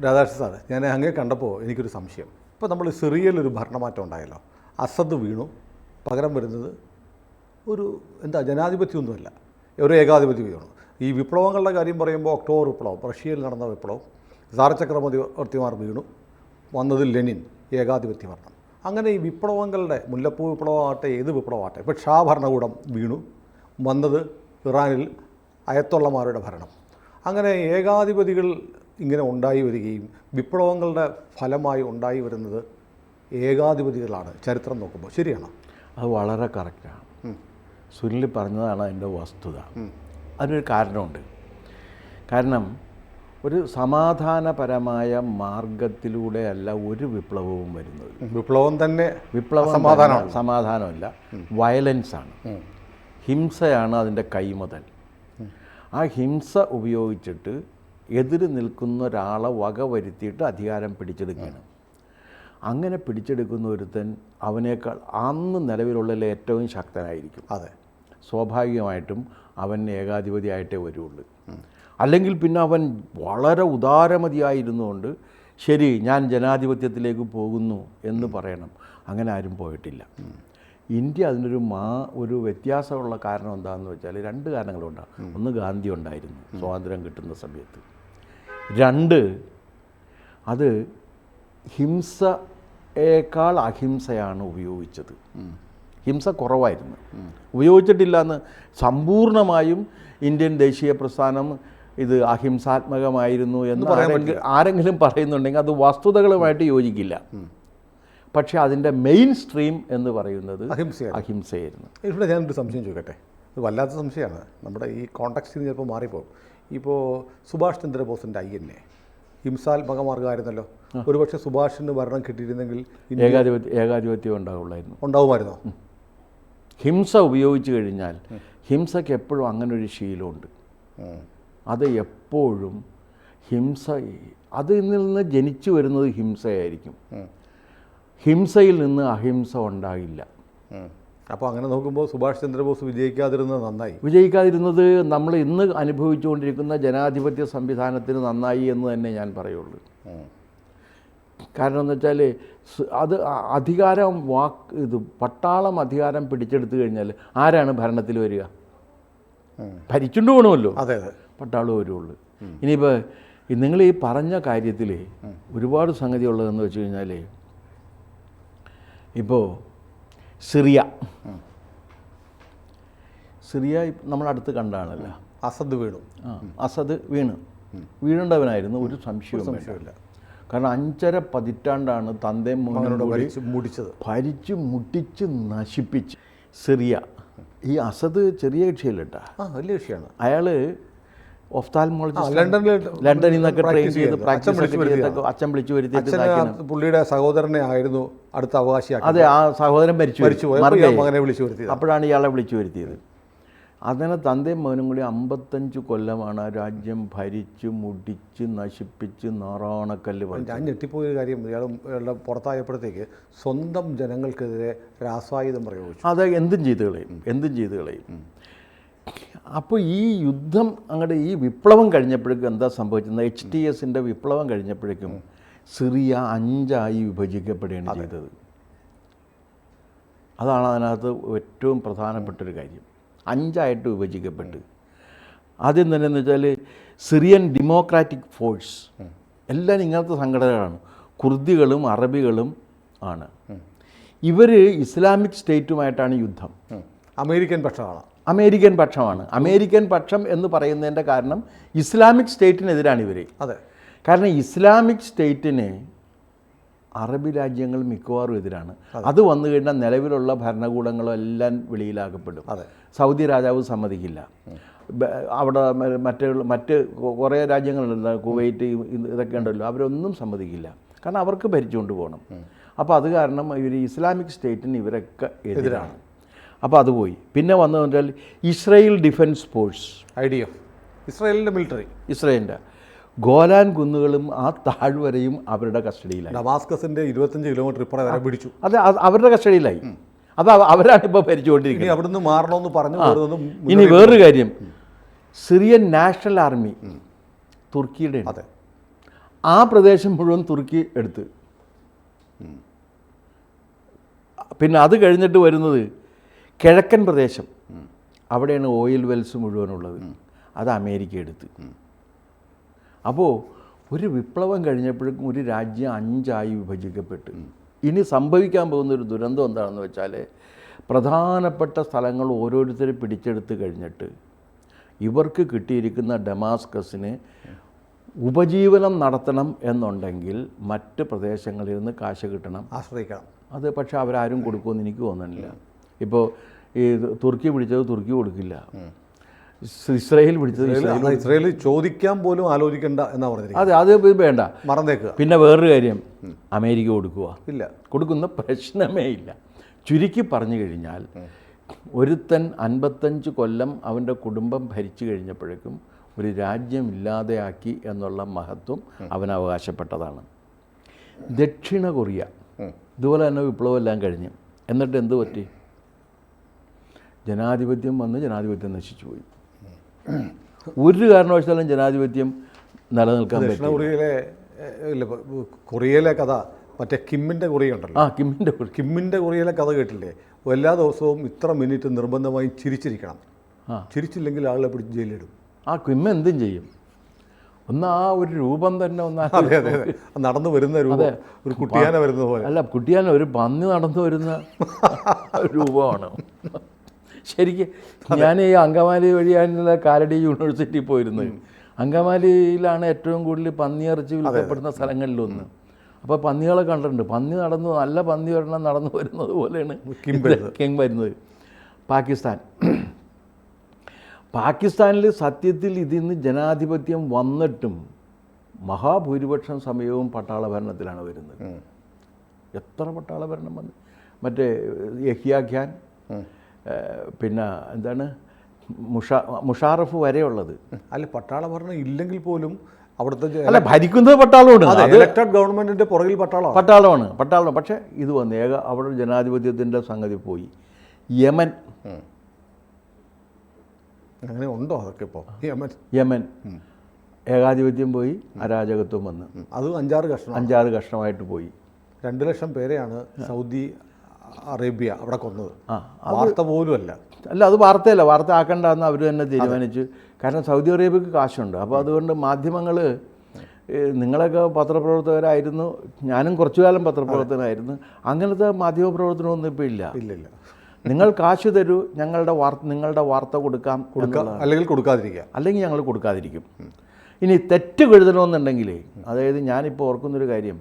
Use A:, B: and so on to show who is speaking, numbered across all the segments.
A: Radhakrishnan sir, ഞാൻ അങ്ങേ കണ്ടപ്പോൾ എനിക്കൊരു സംശയം. ഇപ്പോൾ നമ്മൾ സിറിയയിലൊരു ഭരണമാറ്റം ഉണ്ടായല്ലോ, അസദ് വീണു, പകരം വരുന്നത് ഒരു ജനാധിപത്യമൊന്നുമല്ല, ഒരു ഏകാധിപത്യ വീണു. ഈ വിപ്ലവങ്ങളുടെ കാര്യം പറയുമ്പോൾ ഒക്ടോബർ വിപ്ലവം, റഷ്യയിൽ നടന്ന വിപ്ലവം, സാർ ചക്രവർത്തിമാർ വീണു, വന്നത് ലെനിൻ, ഏകാധിപത്യ ഭരണം. അങ്ങനെ ഈ വിപ്ലവങ്ങളുടെ, മുല്ലപ്പൂ വിപ്ലവമാകട്ടെ ഏത് വിപ്ലവമാകട്ടെ, ഇപ്പോൾ ഷാ ഭരണകൂടം വീണു, വന്നത് ഇറാനിൽ അയത്തുള്ളമാരുടെ ഭരണം. അങ്ങനെ ഏകാധിപതികൾ ഇങ്ങനെ ഉണ്ടായി വരികയും വിപ്ലവങ്ങളുടെ ഫലമായി ഉണ്ടായി വരുന്നത് ഏകാധിപതികളാണ് ചരിത്രം നോക്കുമ്പോൾ. ശരിയാണോ?
B: അത് വളരെ കറക്റ്റാണ്. സുനിൽ പറഞ്ഞതാണ് അതിൻ്റെ വസ്തുത. അതിനൊരു കാരണമുണ്ട്. കാരണം ഒരു സമാധാനപരമായ മാർഗത്തിലൂടെയല്ല ഒരു വിപ്ലവവും വരുന്നത്.
A: വിപ്ലവം തന്നെ
B: സമാധാനമല്ല, വയലൻസാണ്, ഹിംസയാണ് അതിൻ്റെ കൈമുതൽ. ആ ഹിംസ ഉപയോഗിച്ചിട്ട് എതിര് നിൽക്കുന്ന ഒരാളെ വകവരുത്തിയിട്ട് അധികാരം പിടിച്ചെടുക്കുകയാണ്. അങ്ങനെ പിടിച്ചെടുക്കുന്ന ഒരുത്തൻ അവനേക്കാൾ അന്ന് നിലവിലുള്ളതിൽ ഏറ്റവും ശക്തനായിരിക്കും.
A: അതെ,
B: സ്വാഭാവികമായിട്ടും അവൻ ഏകാധിപതിയായിട്ടേ വരുള്ളൂ. അല്ലെങ്കിൽ പിന്നെ അവൻ വളരെ ഉദാരമതിയായിരുന്നുകൊണ്ട് ശരി ഞാൻ ജനാധിപത്യത്തിലേക്ക് പോകുന്നു എന്ന് പറയണം. അങ്ങനെ ആരും പോയിട്ടില്ല. ഇന്ത്യ അതിനൊരു ഒരു വ്യത്യാസമുള്ള കാരണം എന്താണെന്ന് വെച്ചാൽ രണ്ട് കാരണങ്ങളുണ്ടാകും. ഒന്ന്, ഗാന്ധി ഉണ്ടായിരുന്നു സ്വാതന്ത്ര്യം കിട്ടുന്ന സമയത്ത്. രണ്ട്, അത് ഹിംസയേക്കാൾ അഹിംസയാണ് ഉപയോഗിച്ചത്. ഹിംസ കുറവായിരുന്നു, ഉപയോഗിച്ചിട്ടില്ല എന്ന് സമ്പൂർണമായും ഇന്ത്യൻ ദേശീയ പ്രസ്ഥാനം ഇത് അഹിംസാത്മകമായിരുന്നു എന്ന് ആരെങ്കിലും പറയുന്നുണ്ടെങ്കിൽ അത് വസ്തുതകളുമായിട്ട് യോജിക്കില്ല. പക്ഷേ അതിൻ്റെ മെയിൻ സ്ട്രീം എന്ന് പറയുന്നത് അഹിംസയായിരുന്നു.
A: ഇവിടെ ഞാനൊരു സംശയം ചോദിക്കട്ടെ, ഇത് വല്ലാത്ത സംശയമാണ്, നമ്മുടെ ഈ കോണ്ടക്സ്റ്റിൽ ചിലപ്പോൾ മാറിപ്പോകും. ഇപ്പോൾ സുഭാഷ് ചന്ദ്രബോസിൻ്റെ INA ഹിംസാത്മക മാർഗമായിരുന്നല്ലോ. ഒരുപക്ഷെ സുഭാഷിന് ഭരണം കിട്ടിയിരുന്നെങ്കിൽ
B: ഏകാധിപത്യം
A: ഉണ്ടാവുമായിരുന്നോ?
B: ഹിംസ ഉപയോഗിച്ചു കഴിഞ്ഞാൽ ഹിംസയ്ക്ക് എപ്പോഴും അങ്ങനൊരു ശീലമുണ്ട്. അത് എപ്പോഴും അതിൽ നിന്ന് ജനിച്ചു വരുന്നത് ഹിംസയായിരിക്കും. ഹിംസയിൽ നിന്ന് അഹിംസ ഉണ്ടാകില്ല.
A: അപ്പോൾ അങ്ങനെ നോക്കുമ്പോൾ സുഭാഷ് ചന്ദ്രബോസ് വിജയിക്കാതിരുന്നത് നന്നായി.
B: വിജയിക്കാതിരുന്നത് നമ്മൾ ഇന്ന് അനുഭവിച്ചുകൊണ്ടിരിക്കുന്ന ജനാധിപത്യ സംവിധാനത്തിന് നന്നായി എന്ന് തന്നെ ഞാൻ പറയുള്ളൂ. കാരണം എന്ന് വെച്ചാൽ അത് അധികാരം പട്ടാളം അധികാരം പിടിച്ചെടുത്തു കഴിഞ്ഞാൽ ആരാണ് ഭരണത്തിൽ വരിക? ഭരിച്ചുകൊണ്ട് പോകണമല്ലോ.
A: അതെ അതെ,
B: പട്ടാളം വരുള്ളൂ. ഇനിയിപ്പോൾ നിങ്ങൾ ഈ പറഞ്ഞ കാര്യത്തിൽ ഒരുപാട് സംഗതി ഉള്ളതെന്ന് വെച്ച് കഴിഞ്ഞാൽ, ഇപ്പോൾ സിറിയ നമ്മളടുത്ത് കണ്ടാണല്ലോ. അസദ് വീണുണ്ടവനായിരുന്നു, ഒരു സംശയവുമില്ല. കാരണം 5.5 പതിറ്റാണ്ടാണ് തന്തയും മോനോട് ഭരിച്ച് മുട്ടിച്ച് നശിപ്പിച്ച് സിറിയ. ഈ അസദ് ചെറിയ കക്ഷിയല്ലട്ടാ, വലിയ കക്ഷിയാണ്. അയാൾ ലണ്ടനിൽ നിന്നൊക്കെ ട്രെയിൻ ചെയ്ത് അച്ഛൻ വിളിച്ചു വരുത്തിയിട്ട്
A: പുള്ളിയുടെ സഹോദരനെ ആയിരുന്നു അടുത്ത അവകാശിയാക്കി.
B: അതെ, ആ സഹോദരൻ
A: മകനെ വിളിച്ചു വരുത്തിയത്.
B: അപ്പോഴാണ് ഇയാളെ വിളിച്ചു വരുത്തിയത്. അങ്ങനെ തന്തയും മകനും കൂടി 55 കൊല്ലമാണ് ആ രാജ്യം ഭരിച്ച് മുടിച്ച് നശിപ്പിച്ച് നാറാണക്കല്ല്.
A: ഞാൻ ഞെട്ടിപ്പോയൊരു കാര്യം, ഇയാളുടെ പുറത്തായപ്പോഴത്തേക്ക് സ്വന്തം ജനങ്ങൾക്കെതിരെ രാസായുധം പ്രയോഗിച്ചു.
B: അത് എന്തും ചെയ്ത് കളയും. അപ്പോൾ ഈ യുദ്ധം ഈ വിപ്ലവം കഴിഞ്ഞപ്പോഴേക്കും എന്താ സംഭവിച്ചത്? HTSൻ്റെ വിപ്ലവം കഴിഞ്ഞപ്പോഴേക്കും സിറിയ 5 വിഭജിക്കപ്പെടുകയാണ് ചെയ്തത്. അതാണ് അതിനകത്ത് ഏറ്റവും പ്രധാനപ്പെട്ടൊരു കാര്യം. 5 വിഭജിക്കപ്പെട്ട് ആദ്യം തന്നെ എന്ന് വെച്ചാൽ സിറിയൻ ഡെമോക്രാറ്റിക് ഫോഴ്സ് എല്ലാം ഇങ്ങനത്തെ സംഘടനകളാണ്. കുർദികളും അറബികളും ആണ്. ഇവർ ഇസ്ലാമിക് സ്റ്റേറ്റുമായിട്ടാണ് യുദ്ധം.
A: അമേരിക്കൻ പക്ഷമാണ്.
B: അമേരിക്കൻ പക്ഷം എന്ന് പറയുന്നതിൻ്റെ കാരണം ഇസ്ലാമിക് സ്റ്റേറ്റിനെതിരാണ് ഇവർ.
A: അതെ,
B: കാരണം ഇസ്ലാമിക് സ്റ്റേറ്റിന് അറബി രാജ്യങ്ങൾ മിക്കവാറും എതിരാണ്. അത് വന്നു കഴിഞ്ഞാൽ നിലവിലുള്ള ഭരണകൂടങ്ങളും എല്ലാം വെളിയിലാക്കപ്പെടും. സൗദി രാജാവ് സമ്മതിക്കില്ല. അവിടെ മറ്റ് കുറേ രാജ്യങ്ങളുണ്ടല്ലോ, കുവൈറ്റ് ഇതൊക്കെ ഉണ്ടല്ലോ, അവരൊന്നും സമ്മതിക്കില്ല. കാരണം അവർക്ക് ഭരിച്ചുകൊണ്ട് പോകണം. അപ്പോൾ അത് കാരണം ഇവർ ഇസ്ലാമിക് സ്റ്റേറ്റിന് ഇവരൊക്കെ എതിരാണ്. അപ്പോൾ അത് പോയി. പിന്നെ വന്നു പറഞ്ഞാൽ ഇസ്രായേൽ ഡിഫൻസ് ഫോഴ്സ്,
A: IDF, ഇസ്രായേലിൻ്റെ മിലിറ്ററി,
B: ഇസ്രായേലിൻ്റെ ഗോലാൻ കുന്നുകളും ആ താഴ്വരയും അവരുടെ കസ്റ്റഡിയിലായി.
A: ഡമാസ്കസിൻ്റെ 25 കിലോമീറ്റർ ഇപ്പുറം വരെ പിടിച്ചു.
B: അത് അവരുടെ കസ്റ്റഡിയിലായി. അത് അവരാണ് ഇപ്പോൾ ഭരിച്ചുകൊണ്ടിരിക്കുന്നത്.
A: അവിടുന്ന് മാറണമെന്ന് പറഞ്ഞു.
B: ഇനി വേറൊരു കാര്യം, സിറിയൻ നാഷണൽ ആർമി തുർക്കിയുടെ. ആ പ്രദേശം മുഴുവൻ തുർക്കി എടുത്ത്. പിന്നെ അത് കഴിഞ്ഞിട്ട് വരുന്നത് കിഴക്കൻ പ്രദേശം, അവിടെയാണ് ഓയിൽ വെൽസ് മുഴുവനുള്ളത്, അത് അമേരിക്ക എടുത്ത്. അപ്പോൾ ഒരു വിപ്ലവം കഴിഞ്ഞപ്പോഴേക്കും ഒരു രാജ്യം 5ആയി വിഭജിക്കപ്പെട്ട്. ഇനി സംഭവിക്കാൻ പോകുന്നൊരു ദുരന്തം എന്താണെന്ന് വെച്ചാൽ, പ്രധാനപ്പെട്ട സ്ഥലങ്ങൾ ഓരോരുത്തരെ പിടിച്ചെടുത്ത് കഴിഞ്ഞിട്ട് ഇവർക്ക് കിട്ടിയിരിക്കുന്ന ഡമാസ്കസിന് ഉപജീവനം നടത്തണം എന്നുണ്ടെങ്കിൽ മറ്റ് പ്രദേശങ്ങളിൽ നിന്ന് കാശ് കിട്ടണം,
A: ആശ്രയിക്കണം.
B: അത് പക്ഷേ അവരാരും കൊടുക്കുമെന്ന് എനിക്ക് തോന്നുന്നില്ല. ഇപ്പോൾ ഈ തുർക്കി പിടിച്ചത് തുർക്കി കൊടുക്കില്ല, ഇസ്രായേൽ പിടിച്ചത്
A: ഇസ്രായേൽ ചോദിക്കാൻ പോലും ആലോചിക്കേണ്ട എന്നാ പറഞ്ഞിരിക്കുന്നത്.
B: അതെ, അത് വേണ്ട,
A: മറന്നേക്കുക.
B: പിന്നെ വേറൊരു കാര്യം, അമേരിക്ക കൊടുക്കുക
A: ഇല്ല,
B: കൊടുക്കുന്ന പ്രശ്നമേ ഇല്ല. ചുരുക്കി പറഞ്ഞു കഴിഞ്ഞാൽ, ഒരുത്തൻ 55 കൊല്ലം അവൻ്റെ കുടുംബം ഭരിച്ചു കഴിഞ്ഞപ്പോഴേക്കും ഒരു രാജ്യം ഇല്ലാതെയാക്കി എന്നുള്ള മഹത്വം അവൻ അവകാശപ്പെട്ടതാണ്. ദക്ഷിണ കൊറിയ ഇതുപോലെ തന്നെ വിപ്ലവമെല്ലാം കഴിഞ്ഞ്, എന്നിട്ട് എന്ത് പറ്റി? ജനാധിപത്യം വന്ന് ജനാധിപത്യം നശിച്ചു പോയി. ഒരു കാരണവശാലും ജനാധിപത്യം നിലനിൽക്കാൻ പറ്റും.
A: ദക്ഷിണ കൊറിയയിലെ കഥ മറ്റേ കിമ്മിൻ്റെ കൊറിയ ഉണ്ടല്ലോ, കിമ്മിൻ്റെ കൊറിയയിലെ കഥ കേട്ടില്ലേ? എല്ലാ ദിവസവും ഇത്ര മിനിറ്റ് നിർബന്ധമായും ചിരിച്ചിരിക്കണം, ചിരിച്ചില്ലെങ്കിൽ ആളെ പിടിച്ച് ജയിലിടും.
B: ആ കിമ്മ എന്തും ചെയ്യും. ഒന്ന് ആ ഒരു രൂപം തന്നെ
A: അതെ അതെ അതെ, നടന്നു വരുന്ന രൂപം, ഒരു കുട്ടിയാന വരുന്ന പോലെ.
B: അല്ല, കുട്ടിയാന, ഒരു പന്നി നടന്നു വരുന്ന രൂപമാണ് ശരിക്കും. ഞാൻ ഈ അങ്കമാലി വഴിയാണുള്ള കാലടി യൂണിവേഴ്സിറ്റി പോയിരുന്നത്. അങ്കമാലിയിലാണ് ഏറ്റവും കൂടുതൽ പന്നിയിറച്ചി വിൽക്കപ്പെടുന്ന സ്ഥലങ്ങളിലൊന്ന്. അപ്പോൾ പന്നികളെ കണ്ടിട്ടുണ്ട്. പന്നി നടന്നു, നല്ല പന്നി ഒരെണ്ണം നടന്നു വരുന്നത് പോലെയാണ് കിങ് വരുന്നത്. പാകിസ്ഥാനിൽ സത്യത്തിൽ ഇതിന്ന് ജനാധിപത്യം വന്നിട്ടും മഹാഭൂരിപക്ഷം സമയവും പട്ടാള ഭരണത്തിലാണ് വരുന്നത്. എത്ര പട്ടാള ഭരണം വന്നു? മറ്റേ യഹ്യാ ഖാൻ, പിന്നെ എന്താണ് മുഷാറഫ് വരെയുള്ളത്.
A: അല്ല, പട്ടാള ഭരണം ഇല്ലെങ്കിൽ പോലും അവിടുത്തെ
B: അല്ല, ഭരിക്കുന്നത് പട്ടാളമാണ്.
A: ഇലക്ടഡ് ഗവൺമെൻറ്റിൻ്റെ പുറകിൽ
B: പട്ടാളമാണ്. പക്ഷേ ഇത് വന്ന് അവിടെ ജനാധിപത്യത്തിൻ്റെ സംഗതി പോയി. യമൻ,
A: അങ്ങനെ ഉണ്ടോ? അതൊക്കെ ഇപ്പോൾ
B: യമൻ ഏകാധിപത്യം പോയി, അരാജകത്വം വന്ന്
A: അത് 5-6
B: കഷ്ണമായിട്ട് പോയി.
A: 2 ലക്ഷം പേരെയാണ് സൗദി അറേബ്യ അവിടെ കൊന്നത്. വാർത്ത പോലും അല്ല.
B: അത് വാർത്തയല്ല, വാർത്ത ആക്കണ്ടെന്ന് അവർ തന്നെ തീരുമാനിച്ചു. കാരണം സൗദി അറേബ്യക്ക് കാശുണ്ട്. അപ്പോൾ അതുകൊണ്ട് മാധ്യമങ്ങൾ, നിങ്ങളൊക്കെ പത്രപ്രവർത്തകരായിരുന്നു, ഞാനും കുറച്ചു കാലം പത്രപ്രവർത്തകനായിരുന്നു, അങ്ങനത്തെ മാധ്യമപ്രവർത്തനമൊന്നും ഇപ്പോൾ ഇല്ല. നിങ്ങൾ കാശ് തരൂ, നിങ്ങളുടെ വാർത്ത കൊടുക്കാം,
A: അല്ലെങ്കിൽ
B: ഞങ്ങൾ കൊടുക്കാതിരിക്കും. ഇനി തെറ്റ് എഴുതണമെന്നുണ്ടെങ്കിൽ, അതായത് ഞാനിപ്പോൾ ഓർക്കുന്നൊരു കാര്യം,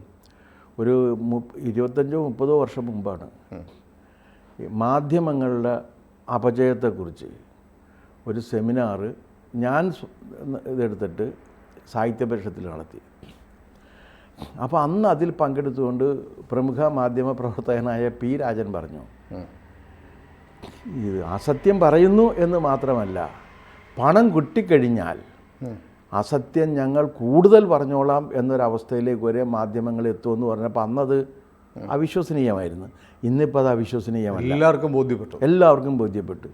B: ഒരു 25-30 വർഷം മുമ്പാണ് മാധ്യമങ്ങളുടെ അപജയത്തെക്കുറിച്ച് ഒരു സെമിനാർ ഞാൻ ഇതെടുത്തിട്ട് സാഹിത്യപരിഷത്തിൽ നടത്തി. അപ്പോൾ അന്ന് അതിൽ പങ്കെടുത്തുകൊണ്ട് പ്രമുഖ മാധ്യമ പ്രവർത്തകനായ പി രാജൻ പറഞ്ഞു, ഇത് അസത്യം പറയുന്നു എന്ന് മാത്രമല്ല, പണം കിട്ടിക്കഴിഞ്ഞാൽ അസത്യം ഞങ്ങൾ കൂടുതൽ പറഞ്ഞോളാം എന്നൊരവസ്ഥയിലേക്ക് വരെ മാധ്യമങ്ങൾ എത്തുമെന്ന് പറഞ്ഞപ്പോൾ അന്നത് അവിശ്വസനീയമായിരുന്നു. ഇന്നിപ്പോൾ അത് അവിശ്വസനീയമല്ല. എല്ലാവർക്കും ബോധ്യപ്പെട്ടു.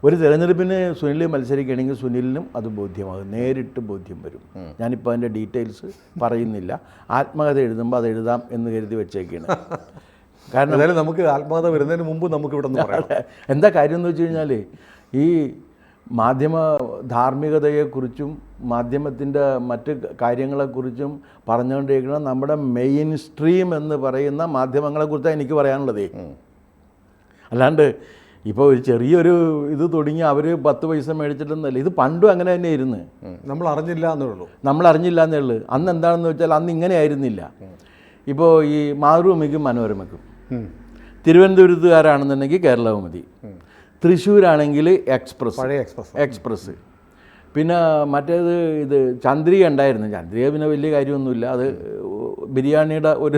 B: ഒരു തിരഞ്ഞെടുപ്പിന് സുനിൽ മത്സരിക്കുകയാണെങ്കിൽ സുനിലിനും അത് ബോധ്യമാകും, നേരിട്ട് ബോധ്യം വരും. ഞാനിപ്പോൾ അതിൻ്റെ ഡീറ്റെയിൽസ് പറയുന്നില്ല. ആത്മകഥ എഴുതുമ്പോൾ അത് എഴുതാം എന്ന് കരുതി വെച്ചേക്കാണ്.
A: കാരണം നമുക്ക് ആത്മകഥ വരുന്നതിന് മുമ്പ് നമുക്ക് ഇവിടെ
B: എന്താ കാര്യം എന്ന് വെച്ച് കഴിഞ്ഞാൽ, ഈ മാധ്യമ ധാർമ്മികതയെക്കുറിച്ചും മാധ്യമത്തിൻ്റെ മറ്റ് കാര്യങ്ങളെക്കുറിച്ചും പറഞ്ഞുകൊണ്ടിരിക്കണം നമ്മുടെ മെയിൻ സ്ട്രീം എന്ന് പറയുന്ന മാധ്യമങ്ങളെക്കുറിച്ചാണ് എനിക്ക് പറയാനുള്ളത്. അല്ലാണ്ട് ഇപ്പോൾ ഒരു ചെറിയൊരു ഇത് തുടങ്ങി അവർ 10 പൈസ മേടിച്ചിട്ടൊന്നുമല്ല. ഇത് പണ്ടും അങ്ങനെ തന്നെ ഇരുന്ന്
A: നമ്മൾ അറിഞ്ഞില്ല
B: എന്നേ ഉള്ളൂ. അന്ന് എന്താണെന്ന് വെച്ചാൽ അന്ന് ഇങ്ങനെ ആയിരുന്നില്ല. ഇപ്പോൾ ഈ മാതൃഭൂമിക്കും മനോരമയ്ക്കും, തിരുവനന്തപുരത്തുകാരാണെന്നുണ്ടെങ്കിൽ കേരളകൗമുദി, തൃശ്ശൂരാണെങ്കിൽ എക്സ്പ്രസ്, പിന്നെ മറ്റേത് ഇത് ചന്ദ്രിക ഉണ്ടായിരുന്നു. ചന്ദ്രിക പിന്നെ വലിയ കാര്യമൊന്നുമില്ല, അത് ബിരിയാണിയുടെ ഒരു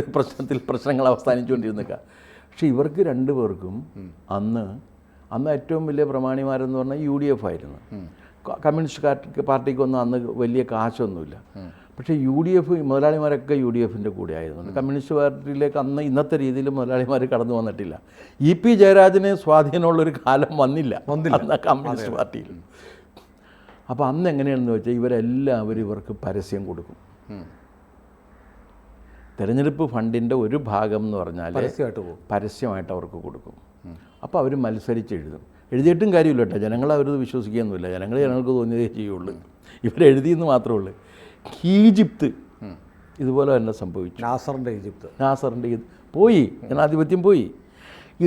B: പ്രശ്നങ്ങൾ അവസാനിച്ചുകൊണ്ടിരുന്നേക്കുക. പക്ഷെ ഇവർക്ക് 2 പേർക്കും അന്ന് ഏറ്റവും വലിയ പ്രമാണിമാരെന്ന് പറഞ്ഞാൽ UDF ആയിരുന്നു. കമ്മ്യൂണിസ്റ്റ് പാർട്ടിക്കൊന്നും അന്ന് വലിയ കാശൊന്നുമില്ല. പക്ഷേ UDF മുതലാളിമാരൊക്കെ UDFൻ്റെ കൂടെ ആയിരുന്നു. കമ്മ്യൂണിസ്റ്റ് പാർട്ടിയിലേക്ക് ഇന്നത്തെ രീതിയിൽ മുതലാളിമാർ കടന്നു വന്നിട്ടില്ല. EP ജയരാജന് സ്വാധീനമുള്ളൊരു കാലം വന്നില്ല കമ്മ്യൂണിസ്റ്റ് പാർട്ടിയിൽ. അപ്പോൾ അന്ന് എങ്ങനെയാണെന്ന് വെച്ചാൽ ഇവരെല്ലാവരും ഇവർക്ക് പരസ്യം കൊടുക്കും. തെരഞ്ഞെടുപ്പ് ഫണ്ടിൻ്റെ ഒരു ഭാഗം എന്ന് പറഞ്ഞാൽ
A: പരസ്യമായിട്ട് പോകും,
B: പരസ്യമായിട്ട് അവർക്ക് കൊടുക്കും. അപ്പോൾ അവർ മത്സരിച്ചെഴുതും. എഴുതിയിട്ടും കാര്യമില്ല കേട്ടോ, ജനങ്ങൾ അവരത് വിശ്വസിക്കുകയൊന്നുമില്ല. ജനങ്ങൾക്ക് തോന്നിയതേ ചെയ്യുള്ളൂ, ഇവരെഴുതിയെന്ന് മാത്രമേ ഉള്ളൂ. ഈജിപ്ത് ഇതുപോലെ തന്നെ സംഭവിച്ചു. നാസറിൻ്റെ പോയി, ജനാധിപത്യം പോയി.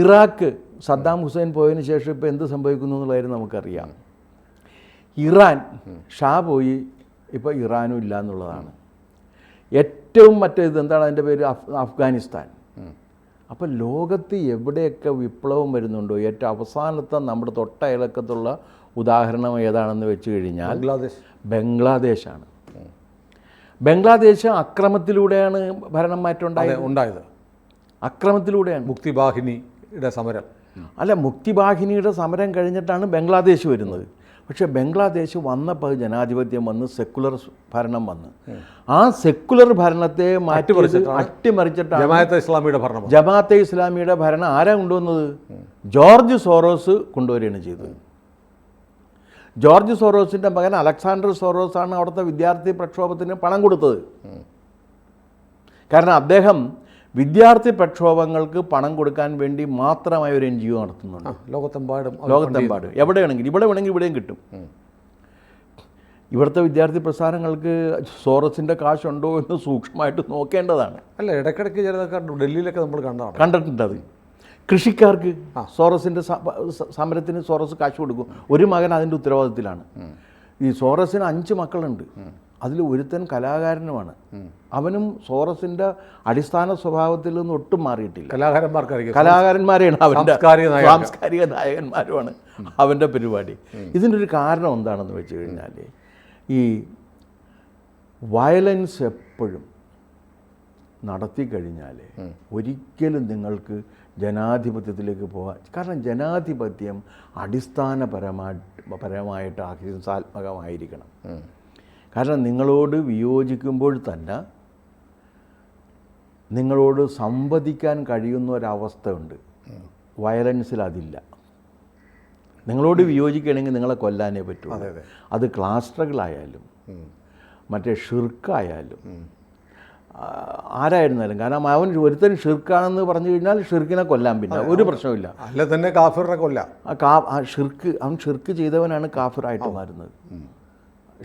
B: ഇറാഖ് സദ്ദാം ഹുസൈൻ പോയതിന് ശേഷം ഇപ്പോൾ എന്ത് സംഭവിക്കുന്നു എന്നുള്ളതായിരുന്നു നമുക്കറിയാം. ഇറാൻ ഷാ പോയി, ഇപ്പോൾ ഇറാനും ഇല്ല എന്നുള്ളതാണ്. ഏറ്റവും മറ്റേത് എന്താണ് അതിൻ്റെ പേര്, അഫ്ഗാനിസ്ഥാൻ. അപ്പോൾ ലോകത്ത് എവിടെയൊക്കെ വിപ്ലവം വരുന്നുണ്ടോ, ഏറ്റവും അവസാനത്തെ നമ്മുടെ തൊട്ടയലക്കത്തുള്ള ഉദാഹരണം ഏതാണെന്ന് വെച്ച് കഴിഞ്ഞാൽ ബംഗ്ലാദേശാണ്. ബംഗ്ലാദേശ് അക്രമത്തിലൂടെയാണ് ഭരണം മാറ്റം ഉണ്ടായത്. അക്രമത്തിലൂടെയാണ്.
A: മുക്തിവാഹിനിയുടെ സമരം
B: അല്ല, മുക്തിവാഹിനിയുടെ സമരം കഴിഞ്ഞിട്ടാണ് ബംഗ്ലാദേശ് വരുന്നത്. പക്ഷേ ബംഗ്ലാദേശ് വന്നപ്പോൾ ജനാധിപത്യം വന്ന് സെക്കുലർ ഭരണം വന്ന് ആ സെക്കുലർ ഭരണത്തെ അട്ടിമറിച്ചിട്ടാണ് ജമാഅത്തെ ഇസ്ലാമിയുടെ ഭരണം ആരാ കൊണ്ടുവന്നത്? ജോർജ് സോറോസ് കൊണ്ടുവരികയാണ് ചെയ്തത്. ജോർജ് സോറോസിൻ്റെ മകൻ അലക്സാണ്ടർ സോറോസാണ് അവിടുത്തെ വിദ്യാർത്ഥി പ്രക്ഷോഭത്തിന് പണം കൊടുത്തത്. കാരണം അദ്ദേഹം വിദ്യാർത്ഥി പ്രക്ഷോഭങ്ങൾക്ക് പണം കൊടുക്കാൻ വേണ്ടി മാത്രമായി ഒരു NGO നടത്തുന്നുണ്ട് ലോകത്തെമ്പാടും. എവിടെയാണെങ്കിലും ഇവിടെ വേണമെങ്കിൽ ഇവിടെയും കിട്ടും. ഇവിടുത്തെ വിദ്യാർത്ഥി പ്രസ്ഥാനങ്ങൾക്ക് സോറസിൻ്റെ കാശുണ്ടോ എന്ന് സൂക്ഷ്മമായിട്ട് നോക്കേണ്ടതാണ്.
A: അല്ല, ഇടയ്ക്കിടയ്ക്ക് ചിലതൊക്കെ ഡൽഹിയിലൊക്കെ നമ്മൾ
B: കണ്ടിട്ടുണ്ട്. അത് കൃഷിക്കാർക്ക് സോറസിൻ്റെ സമരത്തിന് സോറസ് കാശ് കൊടുക്കും. ഒരു മകൻ അതിൻ്റെ ഉത്തരവാദിത്തത്തിലാണ്. ഈ സോറസിന് 5 മക്കളുണ്ട്. അതിൽ ഒരുത്തൻ കലാകാരനുമാണ്. അവനും സോറസിൻ്റെ അടിസ്ഥാന സ്വഭാവത്തിൽ നിന്ന് ഒട്ടും മാറിയിട്ടില്ല. കലാകാരന്മാരെയാണ് അവൻ്റെ സാംസ്കാരിക നായകന്മാരുമാണ് അവൻ്റെ പരിപാടി. ഇതിൻ്റെ ഒരു കാരണം എന്താണെന്ന് വെച്ച് കഴിഞ്ഞാൽ ഈ വയലൻസ് എപ്പോഴും നടത്തി കഴിഞ്ഞാൽ ഒരിക്കലും നിങ്ങൾക്ക് ജനാധിപത്യത്തിലേക്ക് പോകാൻ, കാരണം ജനാധിപത്യം അടിസ്ഥാനപരമായിട്ട് അഹിംസാത്മകമായിരിക്കണം. കാരണം നിങ്ങളോട് വിയോജിക്കുമ്പോൾ തന്നെ നിങ്ങളോട് സംവദിക്കാൻ കഴിയുന്ന ഒരവസ്ഥയുണ്ട്. വയലൻസിൽ അതില്ല. നിങ്ങളോട് വിയോജിക്കുകയാണെങ്കിൽ നിങ്ങളെ കൊല്ലാനേ പറ്റുള്ളൂ. അത് ക്ലാസ് സ്ട്രഗിളായാലും മറ്റേ ഷിർക്കായാലും ആരായിരുന്നാലും. കാരണം അവൻ ഒരുത്തൻ ഷിർക്കാണെന്ന് പറഞ്ഞു കഴിഞ്ഞാൽ ഷിർക്കിനെ കൊല്ലാൻ പിന്നെ ഒരു പ്രശ്നമില്ല.
A: അല്ല തന്നെ കാഫിറിനെ കൊല്ലാം.
B: അവൻ ഷിർക്ക് ചെയ്തവനാണ് കാഫിറായിട്ട് മാറുന്നത്.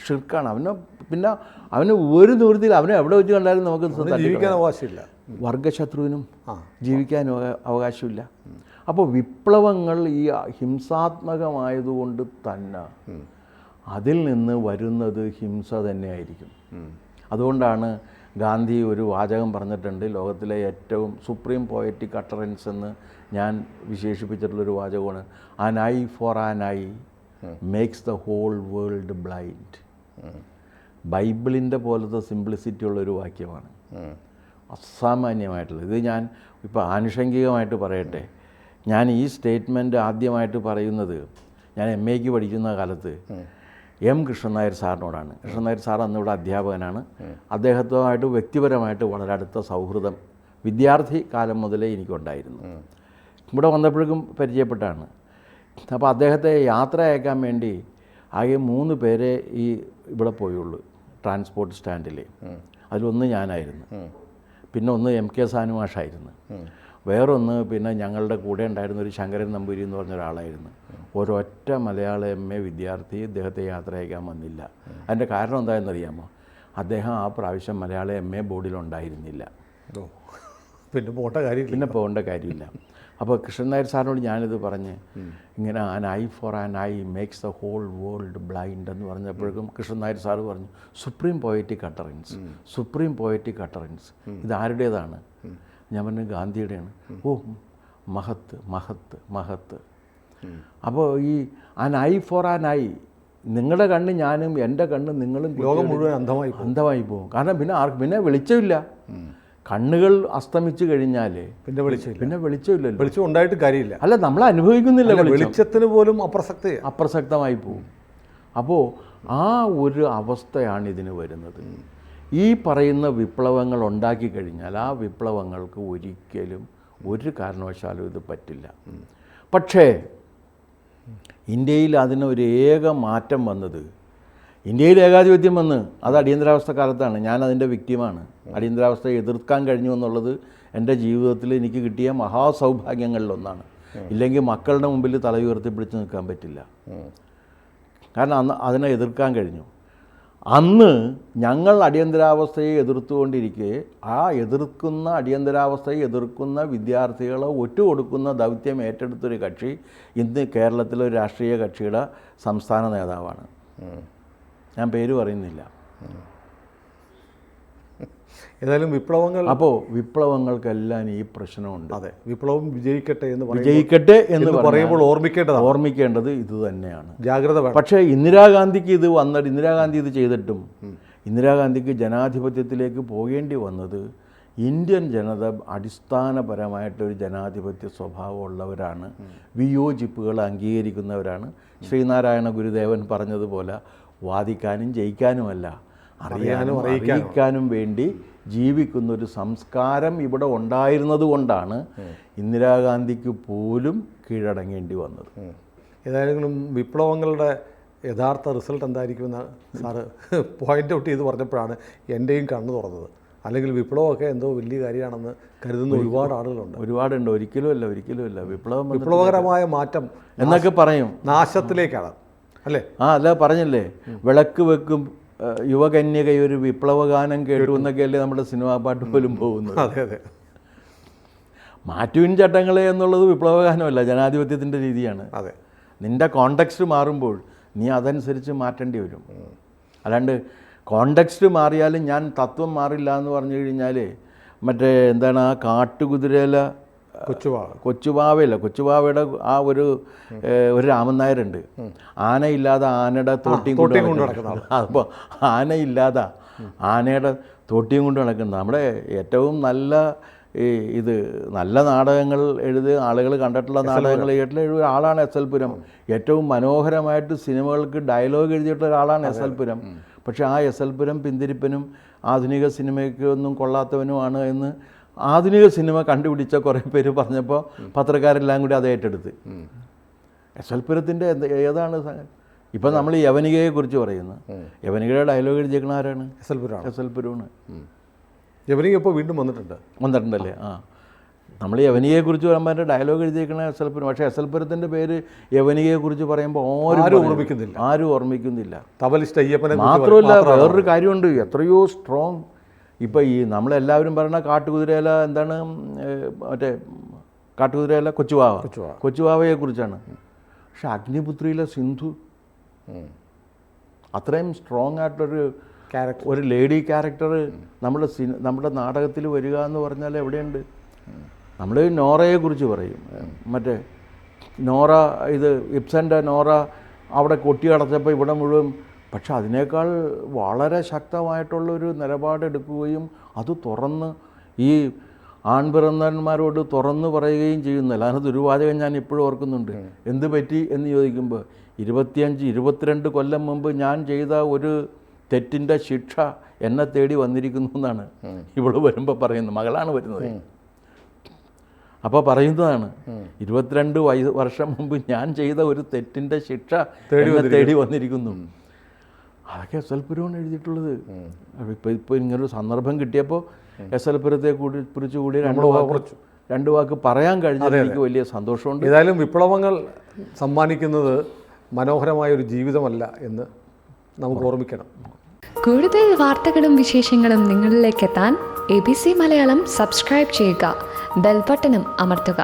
B: ഷിർക്കാണ് അവന്. പിന്നെ അവന് ഒരു ദൂരത്തിൽ അവനെ എവിടെ വെച്ച് കണ്ടാലും നമുക്ക്
A: ജീവിക്കാൻ അവകാശമില്ല.
B: വർഗശത്രുവിനും ജീവിക്കാൻ അവകാശമില്ല. അപ്പോൾ വിപ്ലവങ്ങൾ ഈ ഹിംസാത്മകമായതുകൊണ്ട് തന്നെ അതിൽ നിന്ന് വരുന്നത് ഹിംസ തന്നെയായിരിക്കും. അതുകൊണ്ടാണ് ഗാന്ധി ഒരു വാചകം പറഞ്ഞിട്ടുണ്ട്, ലോകത്തിലെ ഏറ്റവും സുപ്രീം പോയറ്റിക് അട്ടറൻസ് എന്ന് ഞാൻ വിശേഷിപ്പിച്ചിട്ടുള്ളൊരു വാചകമാണ്, an eye for an eye makes the whole world blind. ബൈബിളിൻ്റെ പോലത്തെ സിംപ്ലിസിറ്റി ഉള്ളൊരു വാക്യമാണ്, അസാമാന്യമായിട്ടുള്ളത്. ഇത് ഞാൻ ഇപ്പോൾ ആനുഷംഗികമായിട്ട് പറയട്ടെ. ഞാൻ ഈ സ്റ്റേറ്റ്മെൻറ്റ് ആദ്യമായിട്ട് പറയുന്നത് ഞാൻ MA പഠിക്കുന്ന കാലത്ത് M. കൃഷ്ണൻ നായർ സാറിനോടാണ്. കൃഷ്ണൻ നായർ സാർ അന്നിവിടെ അധ്യാപകനാണ്. അദ്ദേഹത്തുമായിട്ട് വ്യക്തിപരമായിട്ട് വളരെ അടുത്ത സൗഹൃദം വിദ്യാർത്ഥി കാലം മുതലേ എനിക്കുണ്ടായിരുന്നു. ഇവിടെ വന്നപ്പോഴേക്കും പരിചയപ്പെട്ടാണ്. അപ്പോൾ അദ്ദേഹത്തെ യാത്ര അയക്കാൻ വേണ്ടി ആകെ 3 പേരെ ഈ ഇവിടെ പോയുള്ളൂ ട്രാൻസ്പോർട്ട് സ്റ്റാൻഡിൽ. അതിലൊന്ന് ഞാനായിരുന്നു, പിന്നെ ഒന്ന് MK സാനു മാഷായിരുന്നു, വേറൊന്ന് പിന്നെ ഞങ്ങളുടെ കൂടെ ഉണ്ടായിരുന്ന ഒരു ശങ്കരൻ നമ്പൂരി എന്ന് പറഞ്ഞ ഒരാളായിരുന്നു. ഒരൊറ്റ മലയാള MA വിദ്യാർത്ഥി ഇദ്ദേഹത്തെ യാത്ര അയക്കാൻ വന്നില്ല. അതിൻ്റെ കാരണം എന്താണെന്നറിയാമോ? അദ്ദേഹം ആ പ്രാവശ്യം മലയാള MA ബോർഡിലുണ്ടായിരുന്നില്ല. പിന്നെ പോകേണ്ട കാര്യമില്ല. അപ്പോൾ കൃഷ്ണൻ നായർ സാറിനോട് ഞാനിത് പറഞ്ഞ് ഇങ്ങനെ an eye for an eye makes the whole world blind എന്ന് പറഞ്ഞപ്പോഴേക്കും കൃഷ്ണൻ നായർ സാറ് പറഞ്ഞു, supreme poetic utterance, supreme poetic utterance. ഇത് ആരുടേതാണ്? ഞാൻ പറഞ്ഞു ഗാന്ധിയുടെയാണ്. ഓ, മഹത്ത് മഹത്ത് മഹത്ത്. അപ്പോൾ ഈ an eye for an I, നിങ്ങളുടെ കണ്ണ് ഞാനും എൻ്റെ കണ്ണ് നിങ്ങളും
A: ലോകം മുഴുവൻ
B: അന്ധമായി പോകും. കാരണം പിന്നെ വെളിച്ചമില്ല. കണ്ണുകൾ അസ്തമിച്ചു കഴിഞ്ഞാൽ പിന്നെ വെളിച്ചമില്ലല്ലോ.
A: വെളിച്ചം ഉണ്ടായിട്ട് കാര്യമില്ല.
B: അല്ല, നമ്മൾ അനുഭവിക്കുന്നില്ല.
A: വെളിച്ചത്തിന് പോലും
B: അപ്രസക്തമായി പോകും. അപ്പോൾ ആ ഒരു അവസ്ഥയാണ് ഇതിന് വരുന്നത്. ഈ പറയുന്ന വിപ്ലവങ്ങൾ ഉണ്ടാക്കി കഴിഞ്ഞാൽ ആ വിപ്ലവങ്ങൾക്ക് ഒരിക്കലും ഒരു കാരണവശാലും ഇത് പറ്റില്ല. പക്ഷേ ഇന്ത്യയിൽ അതിനൊരു ഏക മാറ്റം വന്നത് ഇന്ത്യയിൽ ഏകാധിപത്യം വന്ന് അത് അടിയന്തരാവസ്ഥ കാലത്താണ്. ഞാൻ അതിൻ്റെ വിക്ടിമാണ്. അടിയന്തരാവസ്ഥയെ എതിർക്കാൻ കഴിഞ്ഞു എന്നുള്ളത് എൻ്റെ ജീവിതത്തിൽ എനിക്ക് കിട്ടിയ മഹാസൗഭാഗ്യങ്ങളിലൊന്നാണ്. ഇല്ലെങ്കിൽ മക്കളുടെ മുമ്പിൽ തല ഉയർത്തിപ്പിടിച്ച് നിൽക്കാൻ പറ്റില്ല. കാരണം അന്ന് അതിനെ എതിർക്കാൻ കഴിഞ്ഞു. അന്ന് ഞങ്ങൾ അടിയന്തരാവസ്ഥയെ എതിർത്തുകൊണ്ടിരിക്കെ ആ അടിയന്തരാവസ്ഥയെ എതിർക്കുന്ന വിദ്യാർത്ഥികളെ ഒറ്റുകൊടുക്കുന്ന ദൗത്യം ഏറ്റെടുത്തൊരു കക്ഷി ഇന്ന് കേരളത്തിലെ ഒരു രാഷ്ട്രീയ കക്ഷിയുടെ സംസ്ഥാന നേതാവാണ്. ഞാൻ പേര് പറയുന്നില്ല.
A: ഏതായാലും വിപ്ലവങ്ങൾ,
B: അപ്പോൾ വിപ്ലവങ്ങൾക്കെല്ലാം ഈ പ്രശ്നമുണ്ട്.
A: അതെ, വിപ്ലവം വിജയിക്കട്ടെ എന്ന്
B: പറയുമ്പോൾ ഓർമ്മിക്കേണ്ടത് ഇത് തന്നെയാണ്.
A: ജാഗ്രത വേണം.
B: പക്ഷേ ഇന്ദിരാഗാന്ധിക്ക് ഇത് ചെയ്തിട്ടും ഇന്ദിരാഗാന്ധിക്ക് ജനാധിപത്യത്തിലേക്ക് പോകേണ്ടി വന്നത് ഇന്ത്യൻ ജനത അടിസ്ഥാനപരമായിട്ടൊരു ജനാധിപത്യ സ്വഭാവമുള്ളവരാണ്, വിയോജിപ്പുകൾ അംഗീകരിക്കുന്നവരാണ്. ശ്രീനാരായണ ഗുരുദേവൻ പറഞ്ഞതുപോലെ വാദിക്കാനും ജയിക്കാനുമല്ല, അറിയിക്കാനും വേണ്ടി ജീവിക്കുന്ന ഒരു സംസ്കാരം ഇവിടെ ഉണ്ടായിരുന്നത് കൊണ്ടാണ് ഇന്ദിരാഗാന്ധിക്ക് പോലും കീഴടങ്ങേണ്ടി വന്നത്.
A: ഏതായാലും വിപ്ലവങ്ങളുടെ യഥാർത്ഥ റിസൾട്ട് എന്തായിരിക്കുമെന്ന് സാറ് പോയിൻ്റ് ഔട്ട് ചെയ്ത് പറഞ്ഞപ്പോഴാണ് എൻ്റെയും കണ്ണ് തുറന്നത്. അല്ലെങ്കിൽ വിപ്ലവമൊക്കെ എന്തോ വലിയ കാര്യമാണെന്ന് കരുതുന്ന ഒരുപാട് ആളുകളുണ്ട്.
B: ഒരുപാടുണ്ട്. ഒരിക്കലുമല്ല.
A: വിപ്ലവകരമായ മാറ്റം
B: എന്നൊക്കെ പറയും,
A: നാശത്തിലേക്കാണ് അല്ലേ?
B: അല്ല പറഞ്ഞില്ലേ, വിളക്ക് വെക്കും യുവകന്യക ഒരു വിപ്ലവഗാനം കേട്ടു എന്നൊക്കെയല്ലേ നമ്മുടെ സിനിമാ പാട്ട് പോലും പോകുന്നത്.
A: അതെ അതെ.
B: മാറ്റുവിൻ ചട്ടങ്ങളെ എന്നുള്ളത് വിപ്ലവഗാനമല്ല, ജനാധിപത്യത്തിൻ്റെ രീതിയാണ്.
A: അതെ,
B: നിൻ്റെ കോണ്ടെക്സ്റ്റ് മാറുമ്പോൾ നീ അതനുസരിച്ച് മാറ്റേണ്ടി വരും. അല്ലാണ്ട് കോണ്ടെക്സ്റ്റ് മാറിയാലും ഞാൻ തത്വം മാറില്ല എന്ന് പറഞ്ഞു കഴിഞ്ഞാൽ മറ്റേ എന്താണ് ആ കാട്ടുകുതിരയില കൊച്ചുവാവയുടെ ആ ഒരു രാമൻ നായരുണ്ട്. ആനയില്ലാതെ ആനയുടെ തോട്ടിയും കൊണ്ട് നടക്കുന്നത്. അപ്പോൾ ആനയില്ലാതെ ആനയുടെ തോട്ടിയും കൊണ്ട് നടക്കുന്നത്. നമ്മുടെ ഏറ്റവും നല്ല നല്ല നാടകങ്ങൾ ആളുകൾ കണ്ടിട്ടുള്ള നാടകങ്ങൾ എഴുതിയ ആളാണ് എസ് എൽ പുരം. ഏറ്റവും മനോഹരമായിട്ട് സിനിമകൾക്ക് ഡയലോഗ് എഴുതിയിട്ടുള്ള ഒരാളാണ് എസ് എൽ പുരം. പക്ഷേ ആ എസ് എൽ പുരം പിന്തിരിപ്പനും ആധുനിക സിനിമയ്ക്ക് ഒന്നും കൊള്ളാത്തവനുമാണ് എന്ന് ആധുനിക സിനിമ കണ്ടുപിടിച്ച കുറേ പേര് പറഞ്ഞപ്പോൾ പത്രക്കാരെല്ലാം കൂടി അത് ഏറ്റെടുത്ത്. എസ് എൽ പുരത്തിൻ്റെ ഏതാണ് ഇപ്പം നമ്മൾ യവനികയെക്കുറിച്ച് പറയുന്നു. യവനികയുടെ ഡയലോഗ് എഴുതിയേക്കണ ആരാണ്? S L പുരമാണ്.
A: യവനിക ഇപ്പോൾ വീണ്ടും വന്നിട്ടുണ്ടല്ലേ?
B: നമ്മൾ യവനികയെക്കുറിച്ച് പറയുമ്പോൾ അതിൻ്റെ ഡയലോഗ് എഴുതിയേക്കണ എസ് എൽ പുരം. പക്ഷേ എസ് എൽ പുരത്തിൻ്റെ പേര് യവനികയെക്കുറിച്ച് പറയുമ്പോൾ ആരും ഓർമ്മിക്കുന്നില്ല. മാത്രമല്ല വേറൊരു കാര്യമുണ്ട്, എത്രയോ സ്ട്രോങ്. ഇപ്പോൾ ഈ നമ്മളെല്ലാവരും പറയുന്ന കാട്ടുകുതിരയില എന്താണ്, മറ്റേ കാട്ടുകുതിരയില കൊച്ചുവാവയെക്കുറിച്ചാണ്. പക്ഷെ അഗ്നിപുത്രിയിലെ സിന്ധു അത്രയും സ്ട്രോങ് ആയിട്ടൊരു ഒരു ലേഡി ക്യാരക്ടർ നമ്മുടെ നാടകത്തിൽ വരിക എന്ന് പറഞ്ഞാൽ എവിടെയുണ്ട്? നമ്മൾ നോറയെക്കുറിച്ച് പറയും, മറ്റേ നോറ, ഇബ്സൻ്റെ നോറ അവിടെ കൊട്ടിയടച്ചപ്പോൾ ഇവിടെ മുഴുവൻ. പക്ഷെ അതിനേക്കാൾ വളരെ ശക്തമായിട്ടുള്ളൊരു നിലപാടെടുക്കുകയും അത് തുറന്ന് ഈ ആൺപിറന്നന്മാരോട് തുറന്ന് പറയുകയും ചെയ്യുന്നില്ല. അതിനകത്ത് ഒരു വാചകം ഞാൻ ഇപ്പോഴും ഓർക്കുന്നുണ്ട്. എന്ത് പറ്റി എന്ന് ചോദിക്കുമ്പോൾ 22 കൊല്ലം മുമ്പ് ഞാൻ ചെയ്ത ഒരു തെറ്റിൻ്റെ ശിക്ഷ എന്നെ തേടി വന്നിരിക്കുന്നു എന്നാണ് ഇവള് വരുമ്പോൾ പറയുന്നത്. മകളാണ് വരുന്നത്. അപ്പോൾ പറയുന്നതാണ് 22 വർഷം മുമ്പ് ഞാൻ ചെയ്ത ഒരു തെറ്റിൻ്റെ ശിക്ഷ എന്നെ തേടി വന്നിരിക്കുന്നു. അതൊക്കെ എസ് എൽ പുരമാണ് എഴുതിയിട്ടുള്ളത്. ഇപ്പോൾ ഇങ്ങനൊരു സന്ദർഭം കിട്ടിയപ്പോൾ എസ് എൽ പുരത്തെ കുറിച്ച് കൂടി രണ്ട് വാക്ക് പറയാൻ കഴിഞ്ഞാൽ എനിക്ക് വലിയ സന്തോഷമുണ്ട്.
A: ഏതായാലും വിപ്ലവങ്ങൾ സമ്മാനിക്കുന്നത് മനോഹരമായൊരു ജീവിതമല്ല എന്ന് നമുക്ക് ഓർമ്മിക്കണം.
C: കൂടുതൽ വാർത്തകളും വിശേഷങ്ങളും നിങ്ങളിലേക്ക് എത്താൻ ABC മലയാളം സബ്സ്ക്രൈബ് ചെയ്യുക, ബെൽ ബട്ടണും അമർത്തുക.